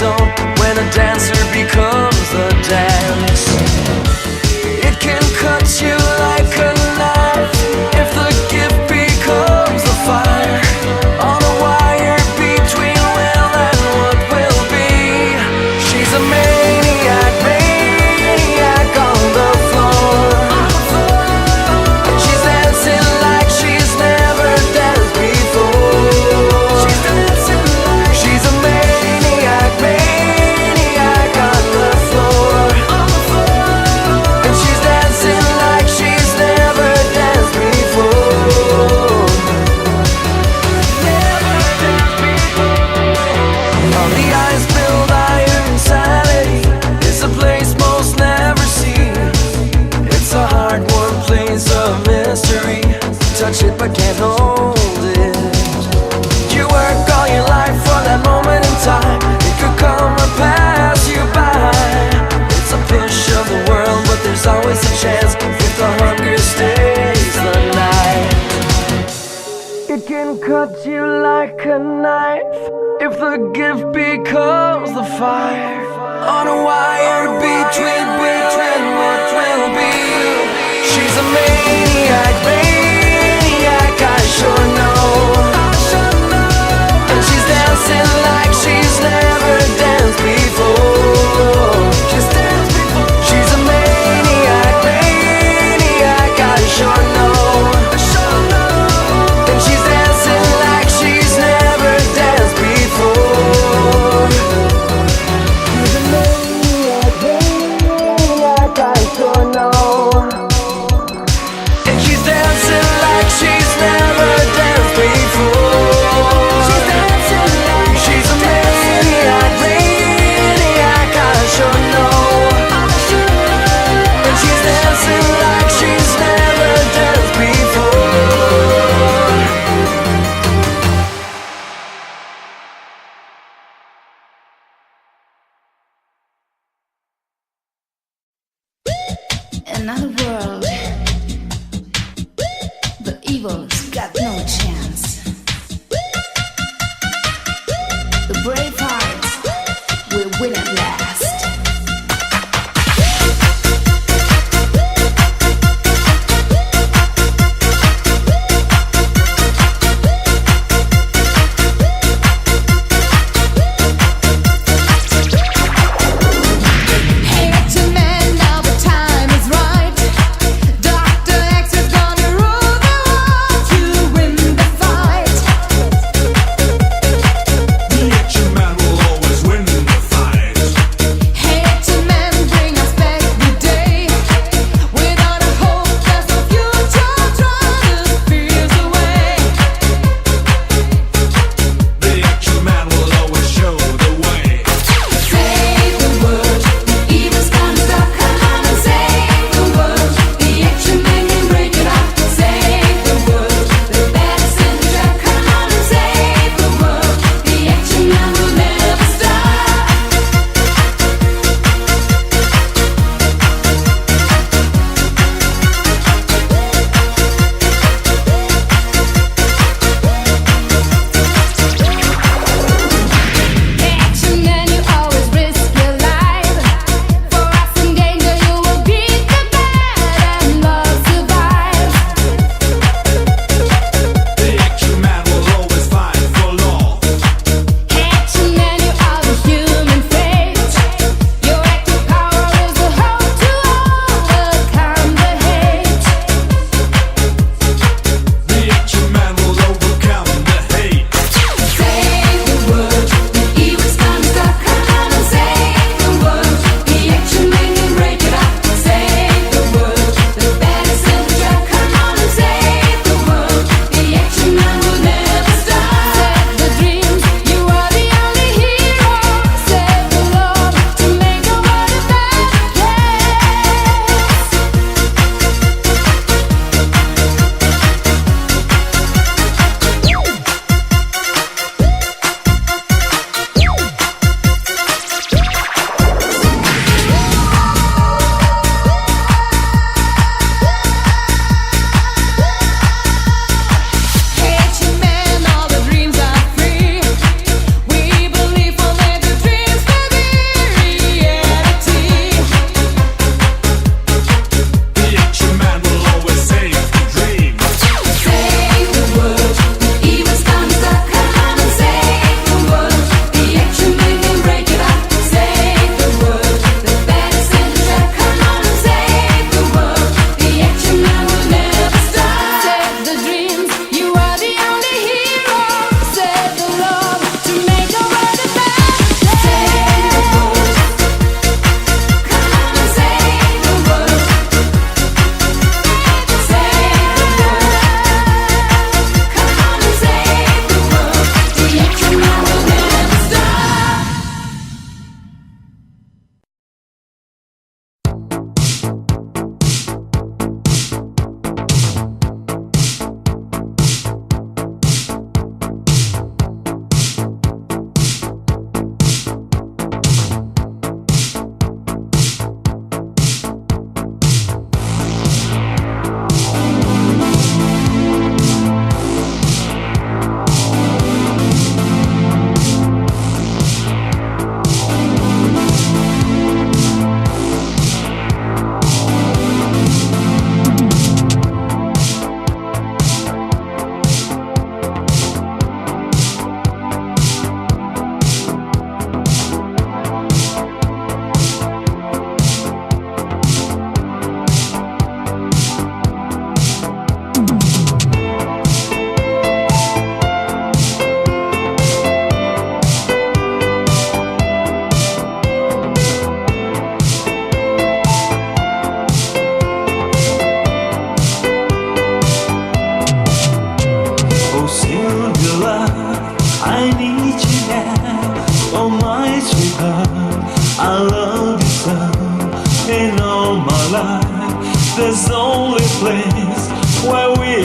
zone when a dancer becomes a dance. It can cut you like a knife if the gift becomes a fire on a wire between will and what will be. She's a maniac, maniac on the floor. She's dancing like she's never danced before. She's a maniac, maniac on the floor. And she's dancing like she's never danced before. On the ice built iron insanity is a place most never see. It's a hard-won place of mystery. Touch it but can't hold it. You work all your life for that moment in time. It could come or pass you by. It's a push of the world, but there's always a chance if the hunger stays the night. It can cut you like a knife if the gift becomes the fire on a wire between what will be. She's a maniac, maniac, I sure know. And she's dancing like she's never danced before. She's a maniac, maniac, I sure know. And she's dancing like she's never danced before. She's a maniac, maniac, I sure know. And she's dancing like she's never danced before. She's a maniac, maniac, I sure know. And she's dancing like she's never danced before. Another world, the evil's got no chance. The brave hearts will win at last. Hey, it's a man, now the time is right. Dr. X is gonna rule the world to win the fight. Get your man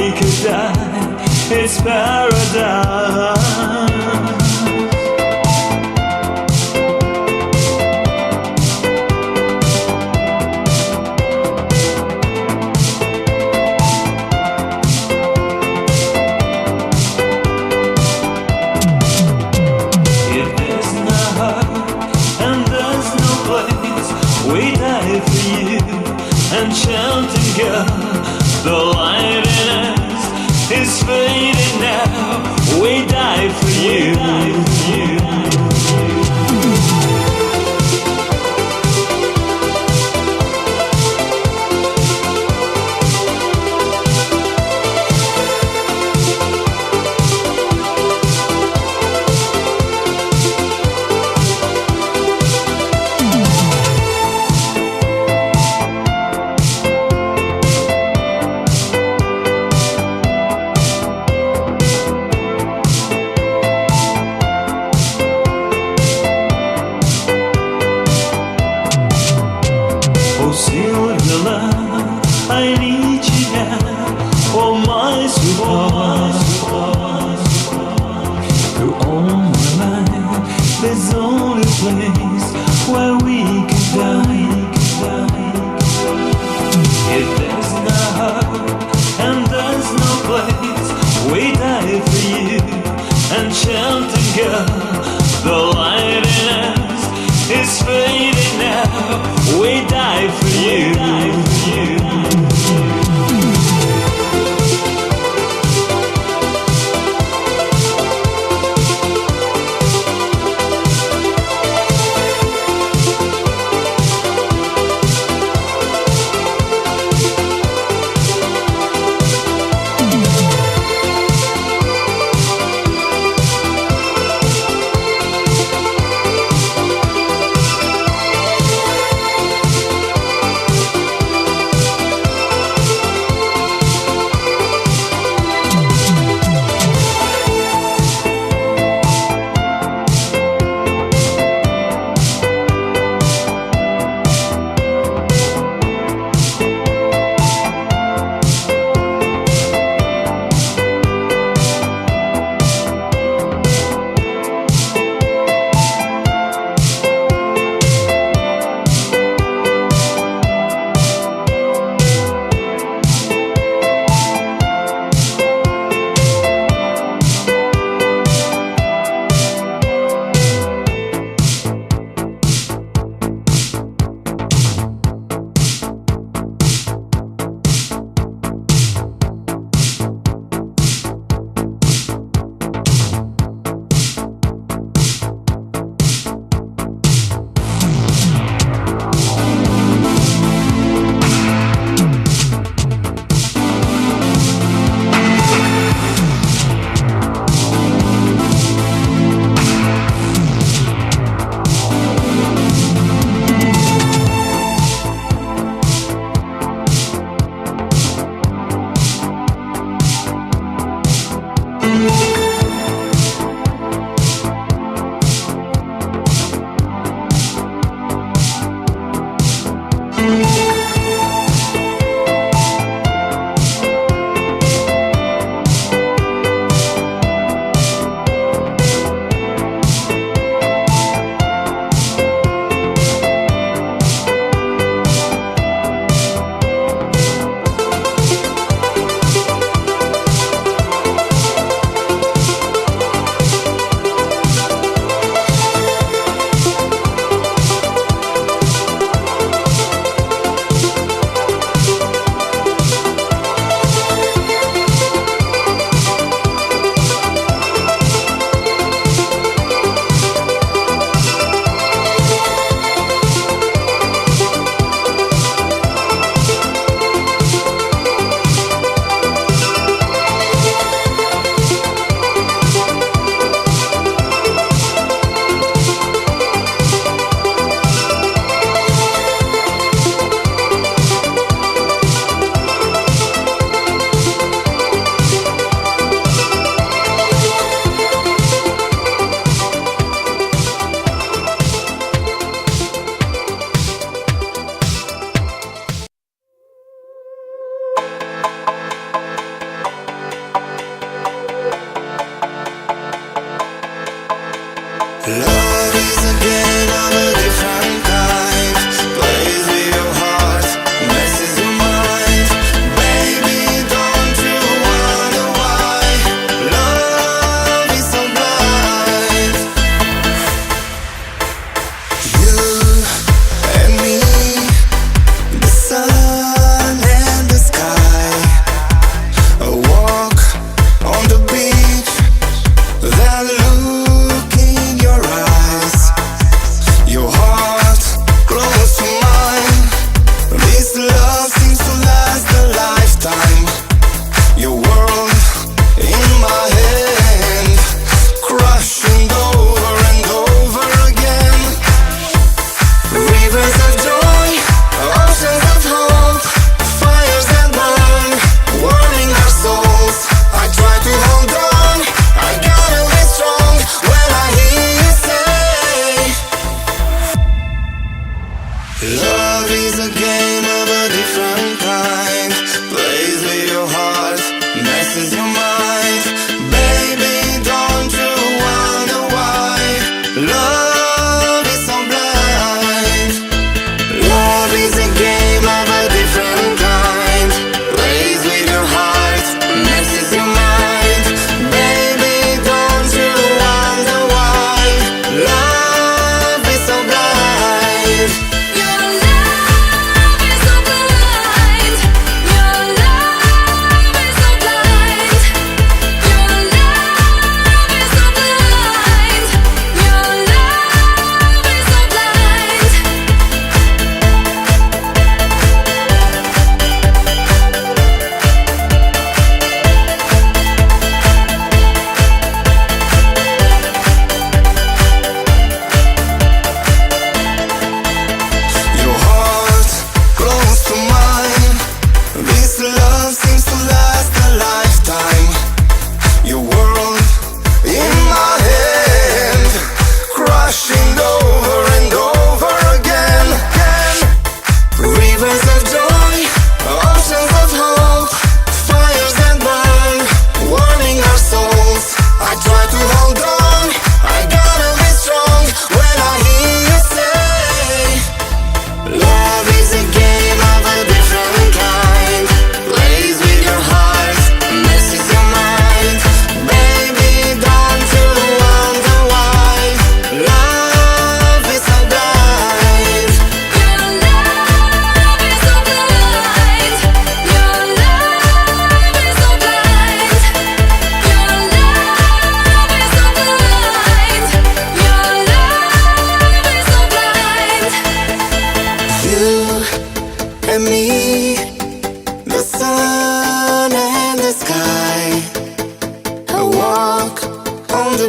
we could die, it's paradise. We die for you, enchanting girl. The light in us is fading now. We die for you. I need you now, oh my sweetheart. Through all my life, there's only a place where we can die. If there's no hope and there's no place, we die for you, enchanting girl. The light in us is fading now. We die for you.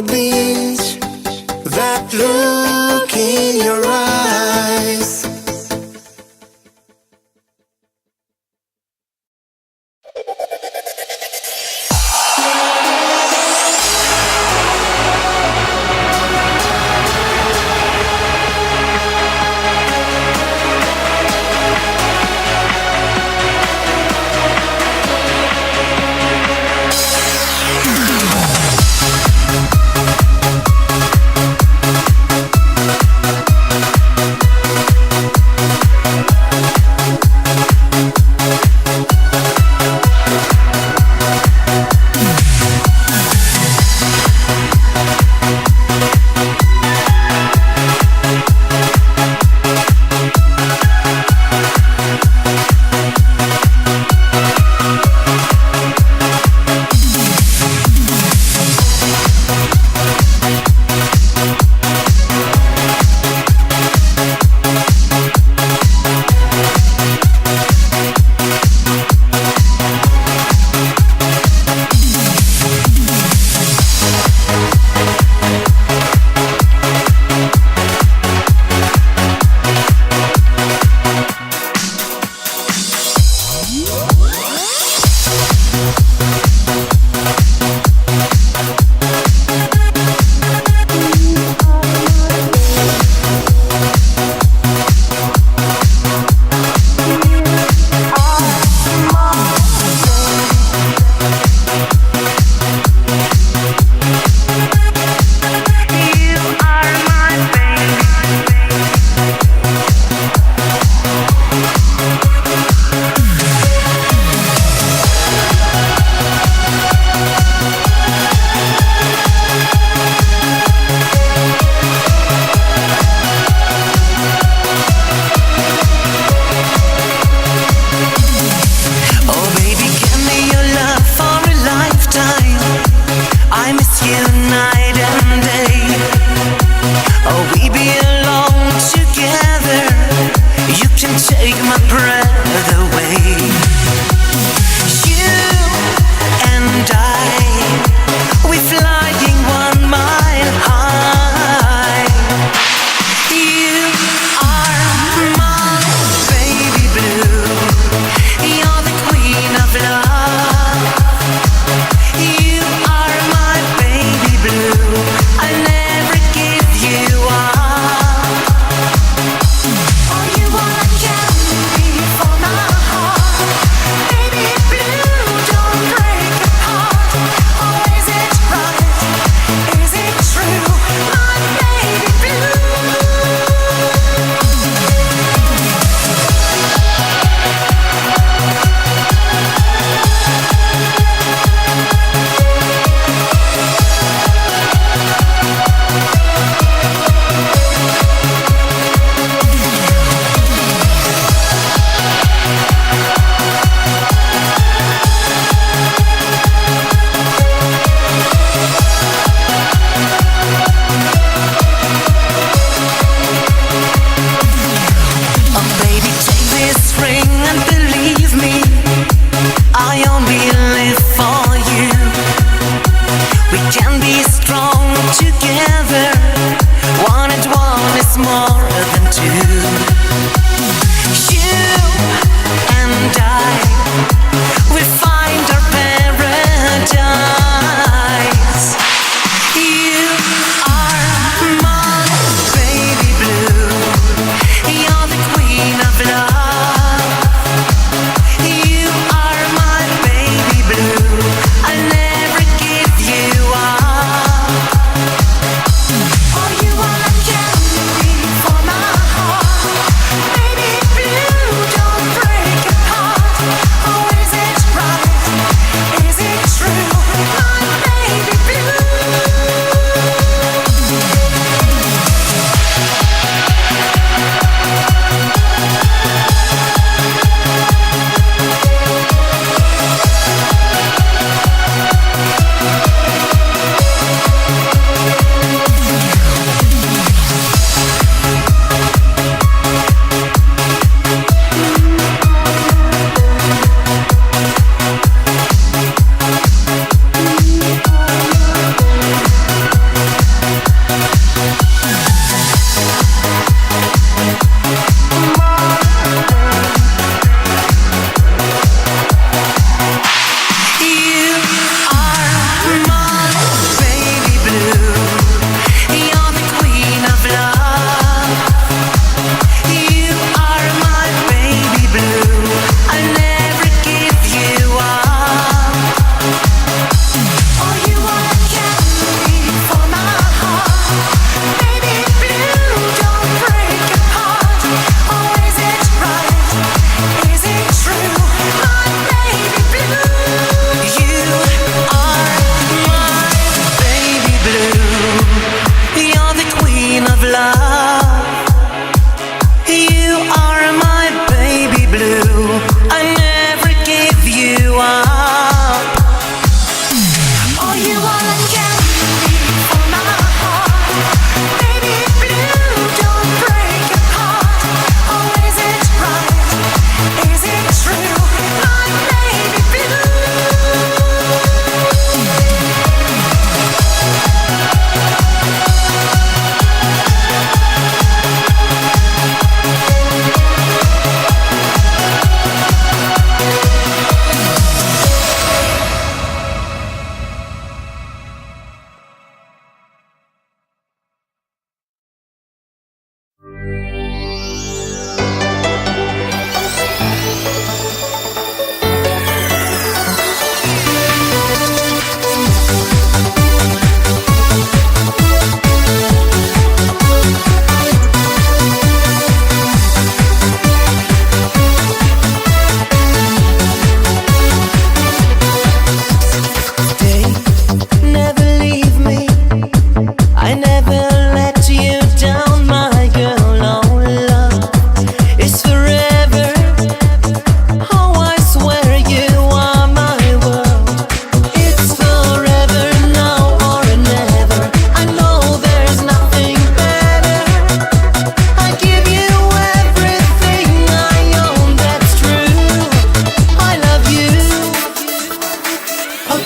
the beach, that look in your eyes.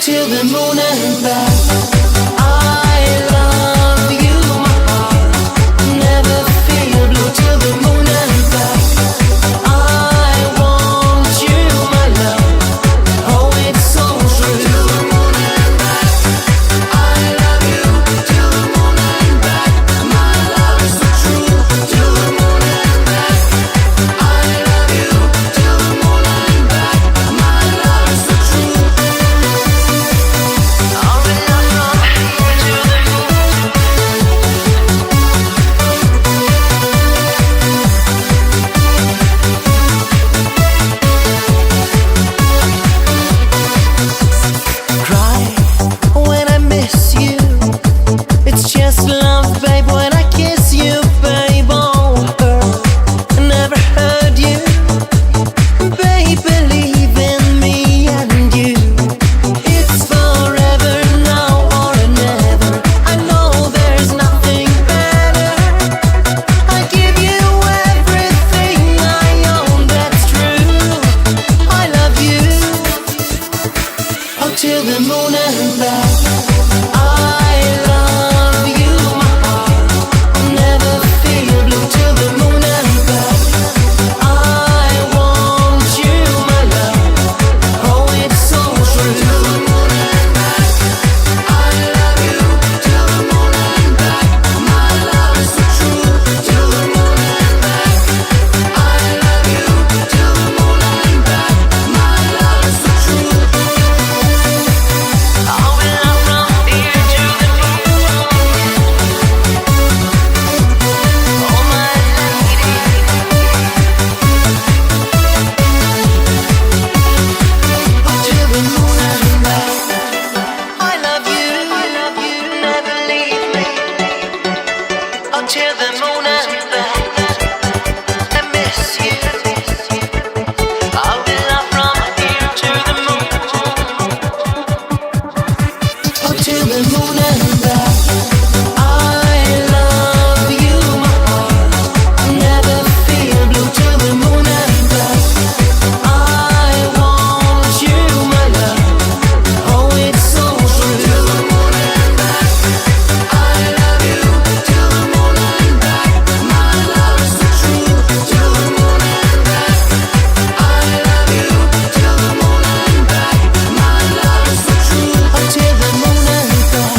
till the moon and back. I love you, my heart. Never feel blue till the moon and back. I want you, my love. Oh, it's so true. Till the moon and back. I love you till the moon and back. My love is so true. Till the moon and back. I love you till the moon and back. My love is so true. I'll be love from here to the cry when I miss you. It's just love, babe, when I kiss you, babe. Oh, never heard you, babe. Believe in me and you. It's forever now or never. I know there's nothing better. I give you everything I own. That's true. I love you. Oh, till the moon and back. I love you, my heart. Never feel blue till the moon and back. I want you, my love. Oh, it's so true. Till the moon and back. I love you till the moon and back. My love is so true. Till the moon and back. I love you till the moon and back. My love is so true. I'll be love from here to the moon. Oh, my lady. Oh, till the moon and back. I love you, never leave me. Oh, till the moon and back. I miss you. I'll be love from here to the moon. Oh, till the moon and back. I love you, my heart. Never feel blue till the moon and back. I want you, my love. Oh, it's so true. Till the moon and back. I love you till the moon and back. My love is so true. Till the moon and back. I love you till the moon and back. My love is so true. Oh, till the moon and back.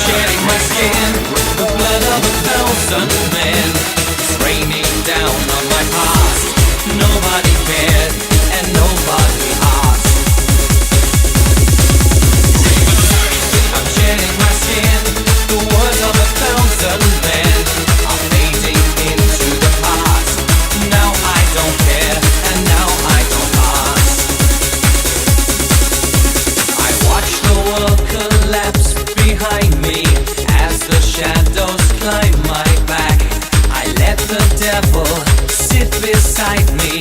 Shedding my skin, the blood of 1,000 men. It's raining down on my past. Nobody cared and nobody asked. I'm shedding my skin, the words of 1,000 men are fading into the past. Now I don't care and now I don't ask. I watch the world collapse behind me as the shadows climb my back. I let the devil sit beside me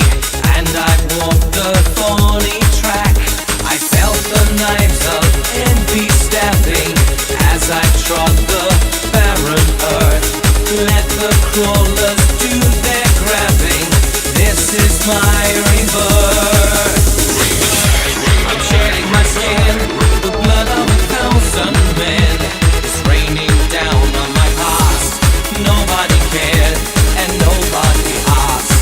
and I walked the thorny track. I felt the knives of envy stabbing as I trod the barren earth. Let the crawlers do their grabbing. This is my rebirth. I'm shedding my skin, the blood of 1,000 men. It's raining down on my past. Nobody cared and nobody asked.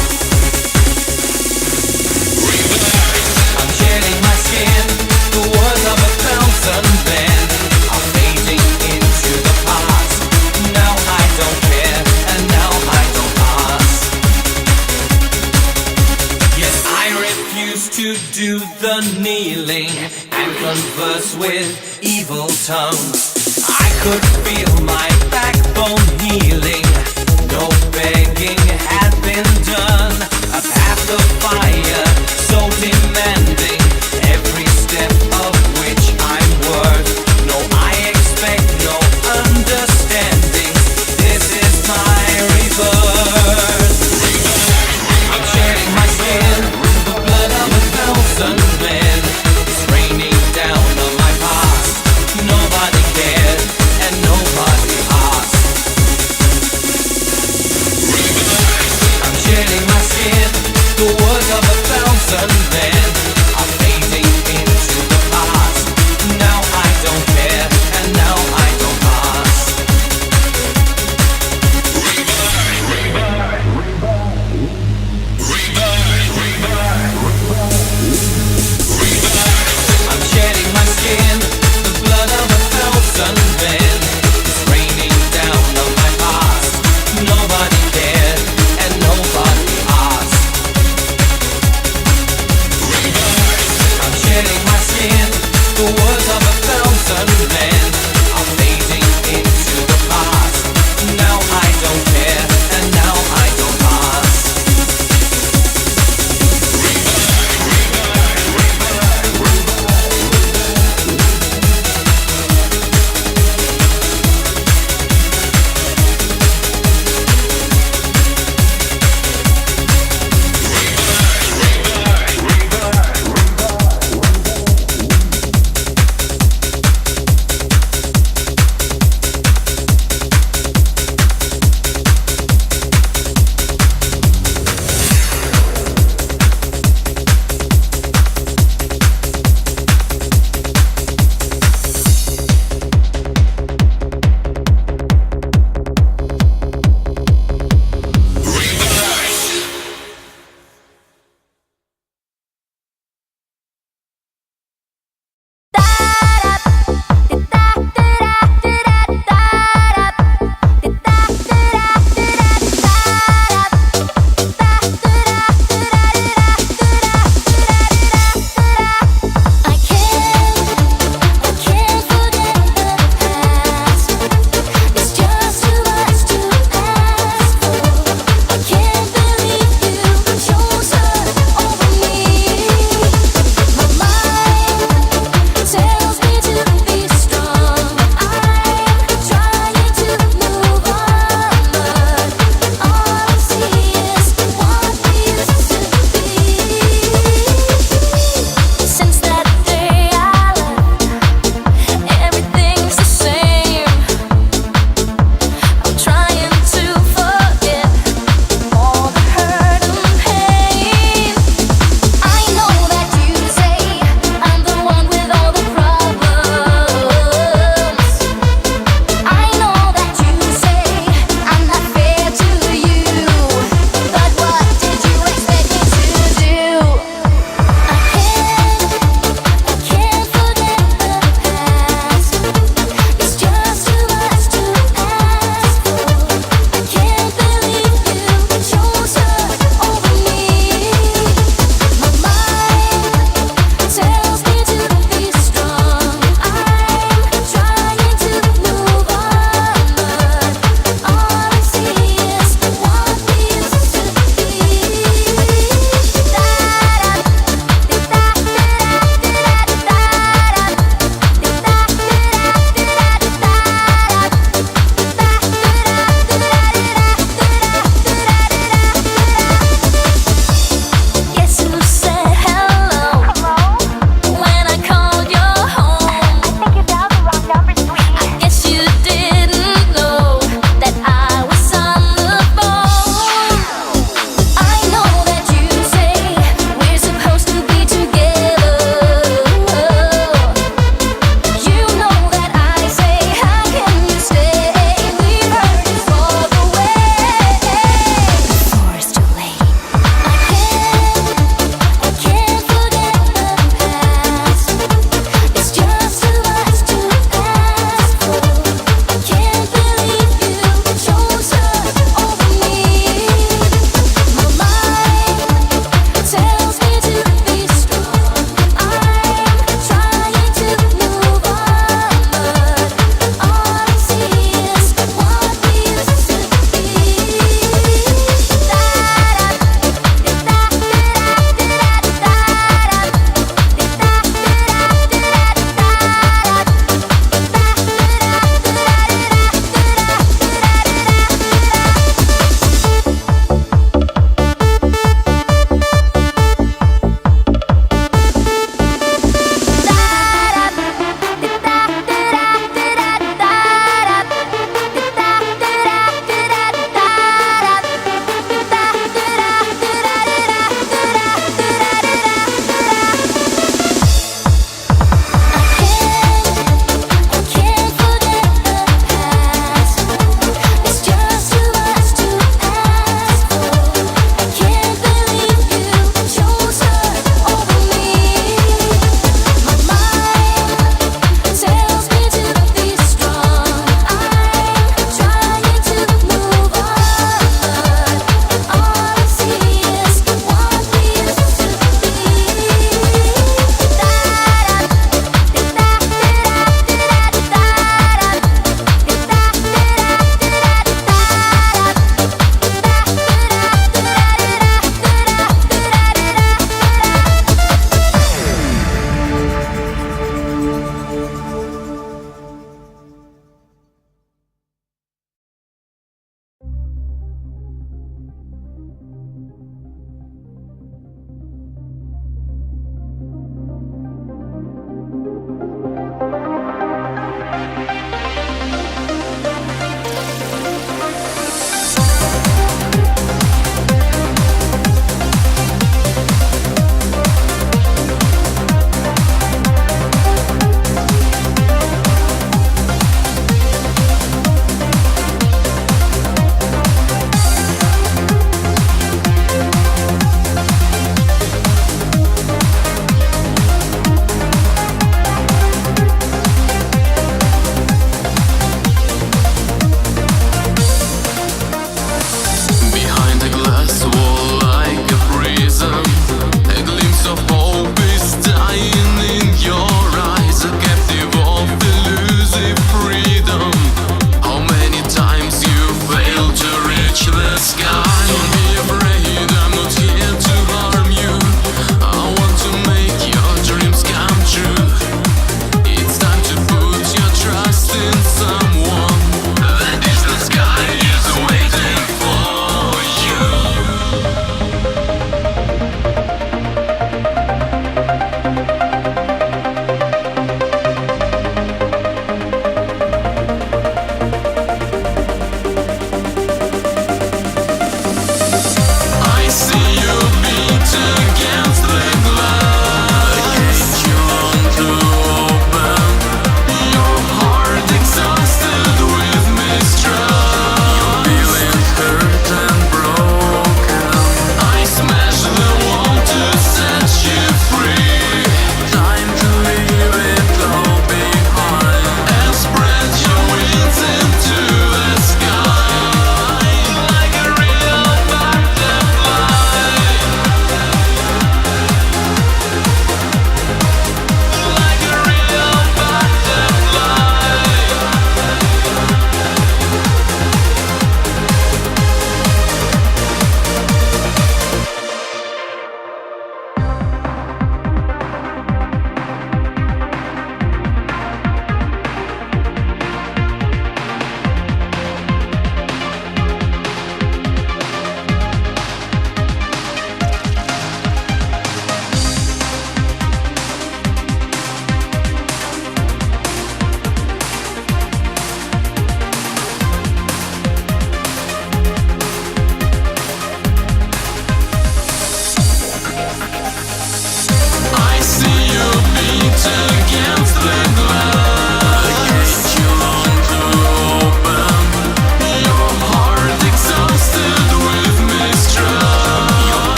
kneeling and converse with evil tongues. I could feel my backbone healing. No begging had been done. A path of fire, so demanding, every step of which I'm worth. No, I expect no understanding. This is my rebirth. I'm shedding my skin, the blood of 1,000 men. It's raining down on my past. Nobody cared and nobody asked. I'm shedding my skin, the work of 1,000 men. I'll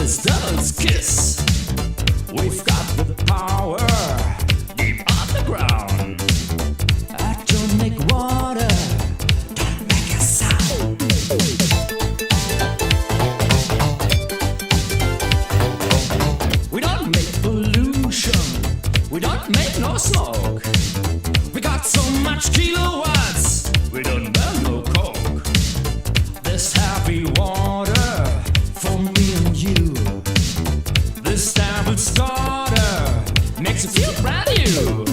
this devil's kiss. We've got the power deep underground. Atomic water, don't make a sound. We don't make pollution, we don't make no smoke. We got so much kilowatts, we don't burn no coke. This happy water for me and you. This devil's starter makes you feel brand new.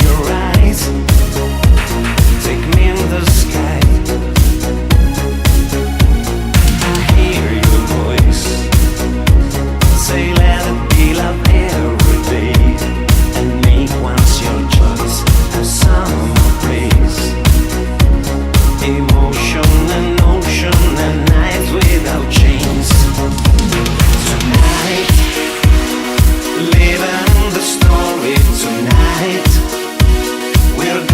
your eyes. Take me in the sky. I hear your voice. Say let it be love every day. And make once your choice a song of praise. Emotion and ocean and night without chains. Tonight, living the story tonight. We're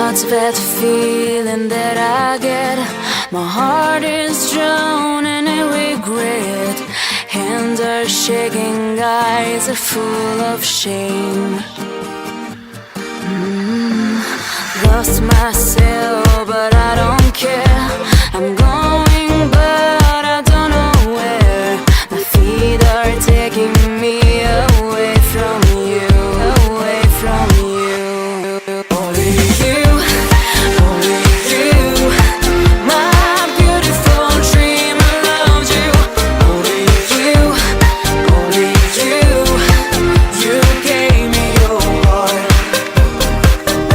What's that feeling that I get? My heart is drowning in regret. Hands are shaking, eyes are full of shame. Lost myself, but I don't care. I'm going, but I don't know where. My feet are taking me away from you, away from you. Only you, only you. My beautiful dream, I loved you. Only you, only you. You gave me your heart.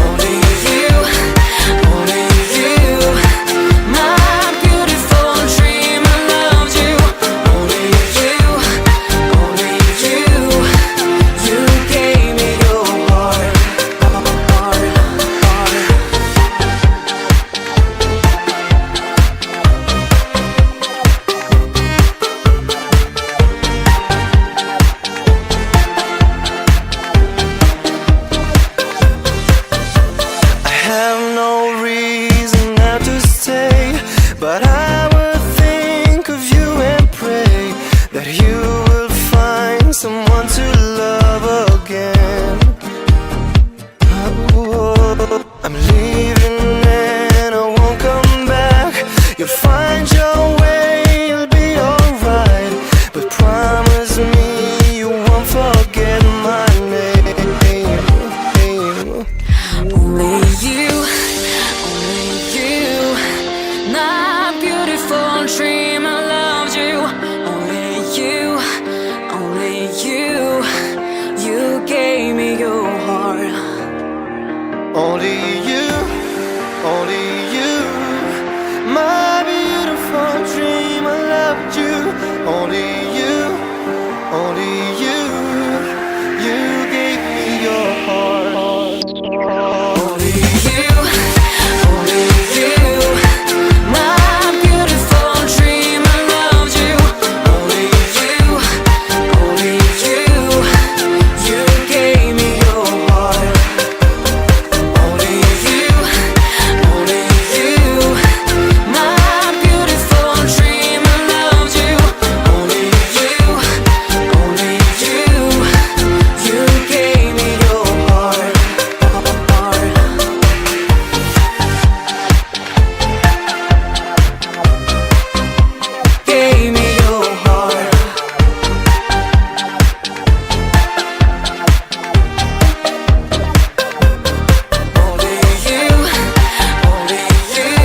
Only you, only you. My beautiful dream, I loved you. Only you, only you. You gave me your heart, heart, heart. I have no reason now to stay, but I will think of you and pray that you will find someone to love again. Oh, I'm leaving and I won't come back. You'll find your way, you'll be alright, but promise me you won't forget my name. Only you, my beautiful dream, I loved you. Only you, you gave me your heart. Only you, my beautiful dream, I loved you. Only you, you gave me your heart. Only you, my beautiful dream, I loved you. Only you, you gave me your heart. Only you, my beautiful dream, I loved you. Only you, you gave me your heart, heart. Gave me your heart. Only you, only you.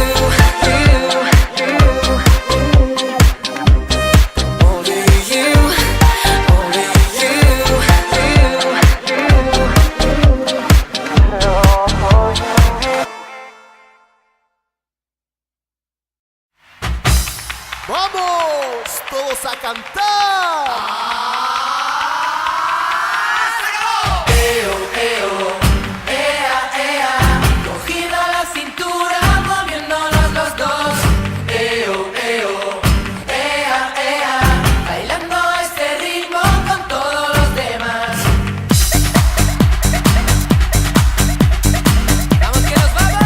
Only you, ¡Vamos! ¡Todos a cantar! Cogido la cintura, moviéndonos los dos. Bailando este ritmo con todos los demás. ¡Vamos que nos vamos!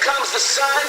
comes the sun.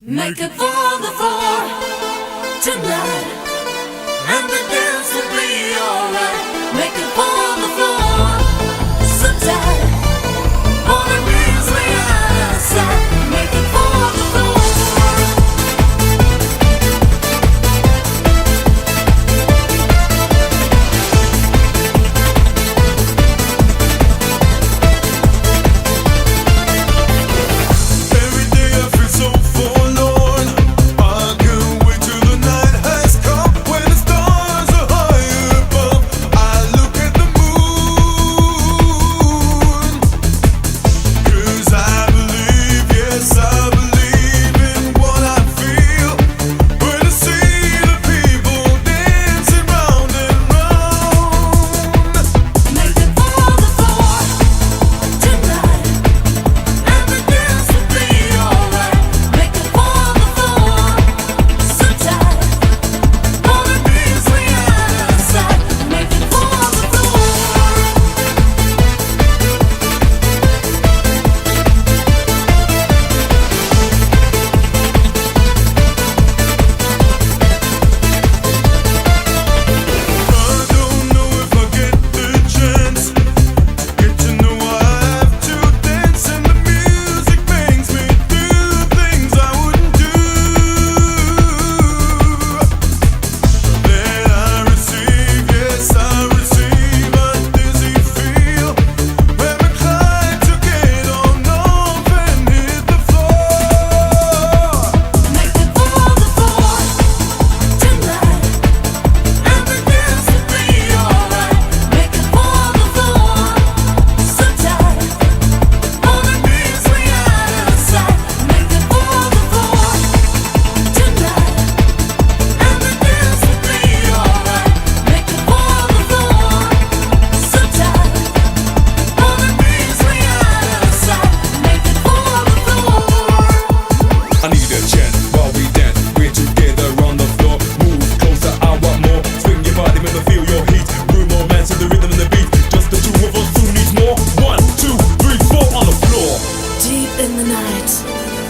Make it for the floor tonight, and the dance will be alright. Make it for the floor so tight, all the means we outside. Make it for the floor.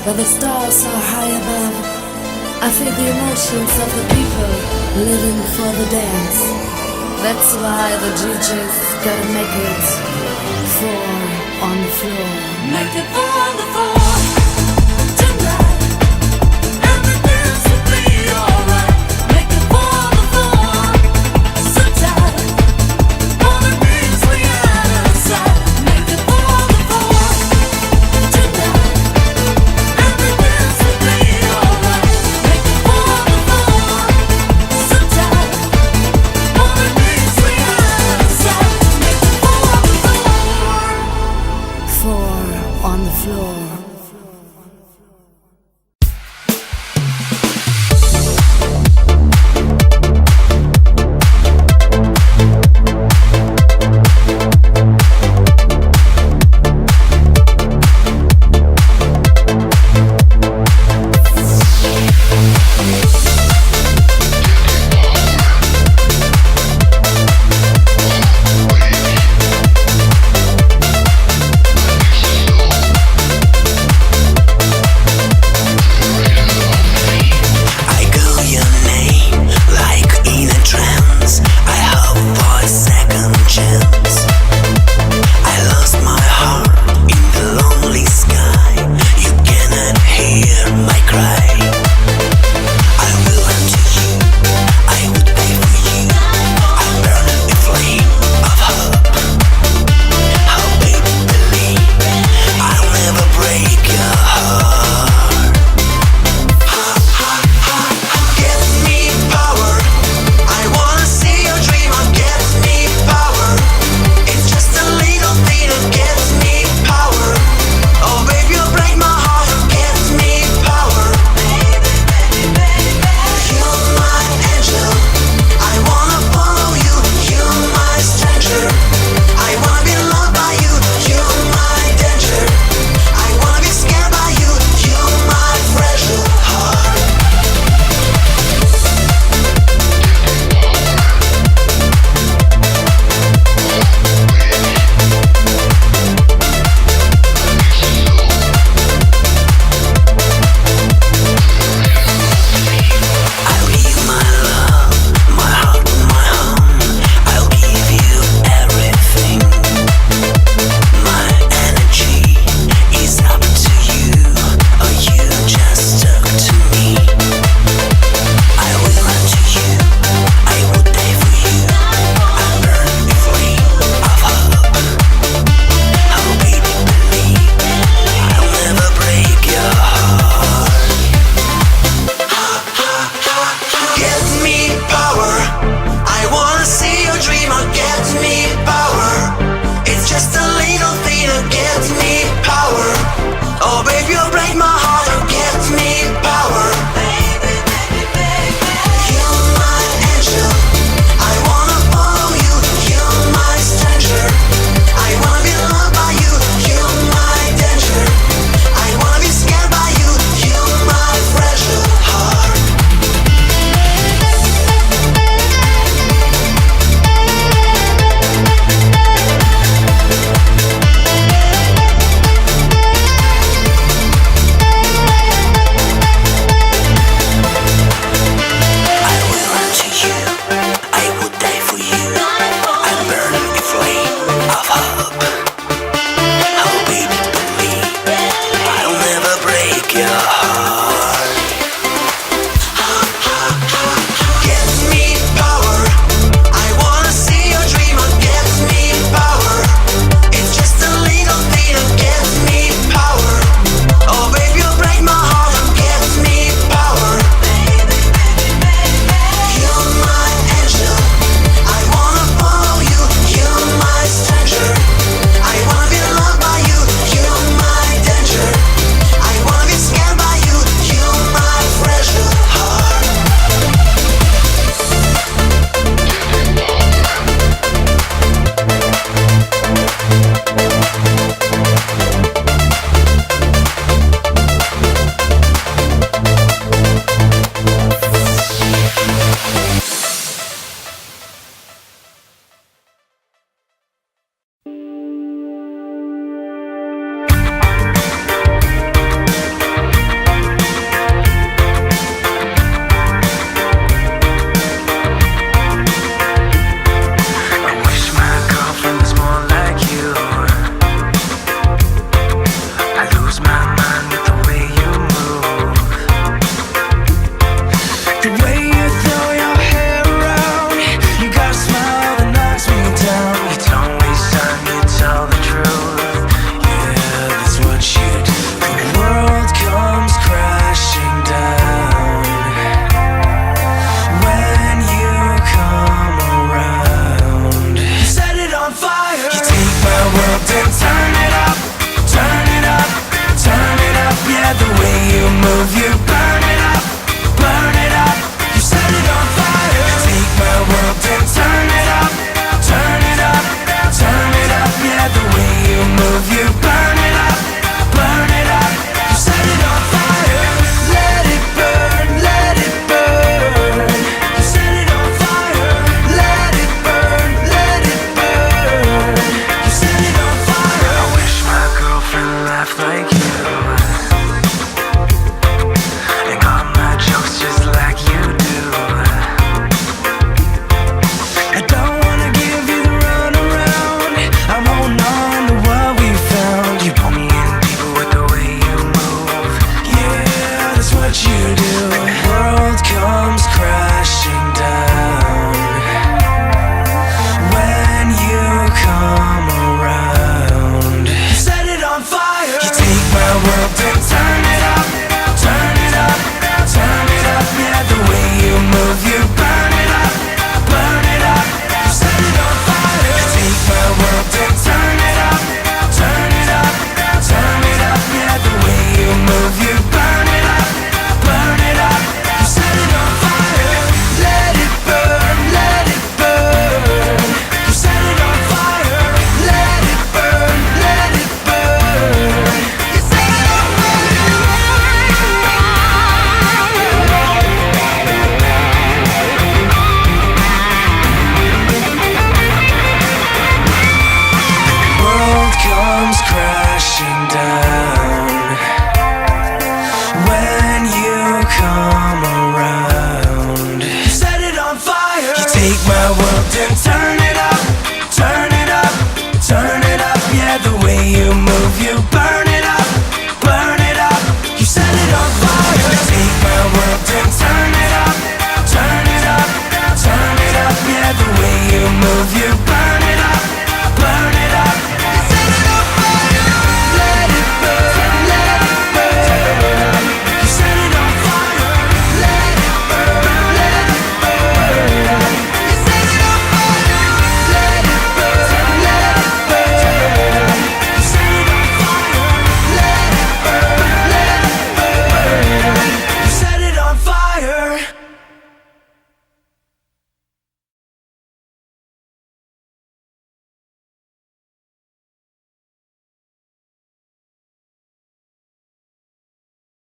Where the stars are high above, I feel the emotions of the people living for the dance. That's why the DJ's gotta make it fall on the floor. Make it for the floor.